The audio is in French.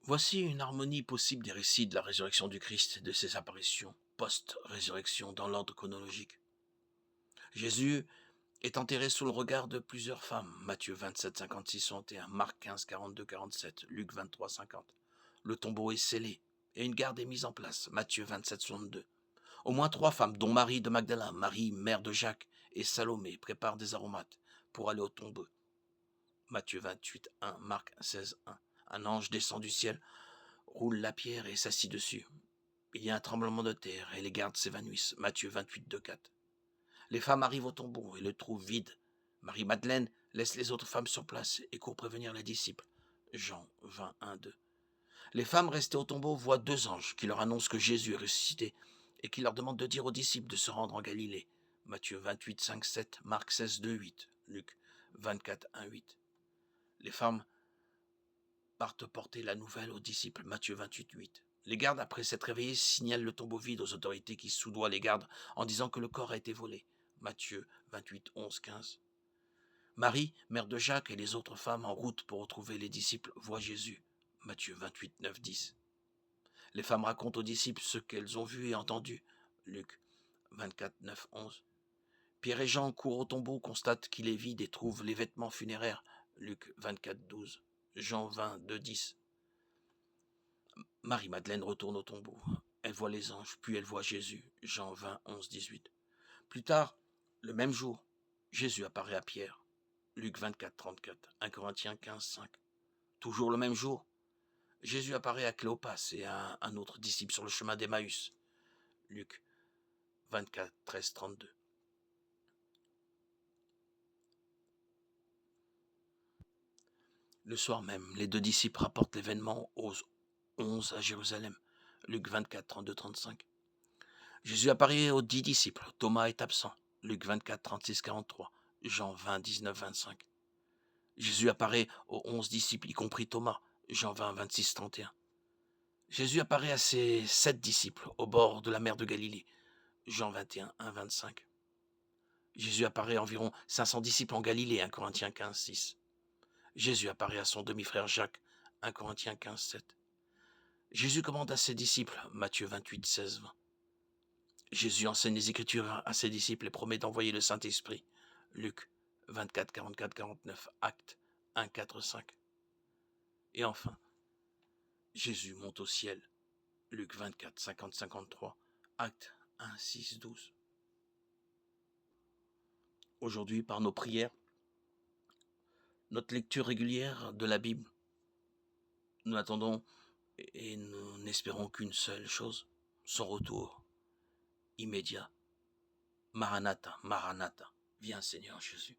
Voici une harmonie possible des récits de la résurrection du Christ et de ses apparitions post-résurrection dans l'ordre chronologique. Jésus est enterré sous le regard de plusieurs femmes. Matthieu 27, 56, 61, Marc 15, 42, 47, Luc 23, 50. Le tombeau est scellé et une garde est mise en place. Matthieu 27, 62. Au moins 3 femmes, dont Marie de Magdala, Marie, mère de Jacques, et Salomé, préparent des aromates pour aller au tombeau. Matthieu 28, 1, Marc 16, 1. Un ange descend du ciel, roule la pierre et s'assit dessus. Il y a un tremblement de terre et les gardes s'évanouissent. Matthieu 28, 2, 4. Les femmes arrivent au tombeau et le trouvent vide. Marie-Madeleine laisse les autres femmes sur place et court prévenir les disciples. Jean 20, 1, 2. Les femmes restées au tombeau voient 2 anges qui leur annoncent que Jésus est ressuscité et qui leur demandent de dire aux disciples de se rendre en Galilée. Matthieu 28, 5, 7, Marc 16, 2, 8, Luc 24, 1, 8. Les femmes partent porter la nouvelle aux disciples. Matthieu 28, 8. Les gardes, après s'être réveillés, signalent le tombeau vide aux autorités qui soudoient les gardes en disant que le corps a été volé. Matthieu 28, 11, 15. Marie, mère de Jacques, et les autres femmes en route pour retrouver les disciples voient Jésus. Matthieu 28, 9, 10. Les femmes racontent aux disciples ce qu'elles ont vu et entendu. Luc 24, 9, 11. Pierre et Jean courent au tombeau, constatent qu'il est vide et trouvent les vêtements funéraires. Luc 24, 12. Jean 20, 2, 10. Marie-Madeleine retourne au tombeau. Elle voit les anges, puis elle voit Jésus. Jean 20, 11, 18. Plus tard, le même jour, Jésus apparaît à Pierre. Luc 24, 34. 1 Corinthiens 15, 5. Toujours le même jour, Jésus apparaît à Cléopas et à un autre disciple sur le chemin d'Emmaüs. Luc 24, 13, 32. Le soir même, les 2 disciples rapportent l'événement aux 11 à Jérusalem. Luc 24, 32, 35. Jésus apparaît aux 10 disciples. Thomas est absent. Luc 24, 36, 43. Jean 20, 19, 25. Jésus apparaît aux 11 disciples, y compris Thomas. Jean 20, 26, 31. Jésus apparaît à ses 7 disciples au bord de la mer de Galilée. Jean 21, 1, 25. Jésus apparaît à environ 500 disciples en Galilée. 1 Corinthiens 15, 6. Jésus apparaît à son demi-frère Jacques. 1 Corinthiens 15, 7. Jésus commande à ses disciples. Matthieu 28, 16, 20. Jésus enseigne les Écritures à ses disciples et promet d'envoyer le Saint-Esprit. Luc 24, 44, 49. Actes 1, 4, 5. Et enfin, Jésus monte au ciel. Luc 24, 50, 53. Actes 1, 6, 12. Aujourd'hui, par nos prières, notre lecture régulière de la Bible, nous attendons et nous n'espérons qu'une seule chose, son retour immédiat. Maranatha, Maranatha, viens Seigneur Jésus.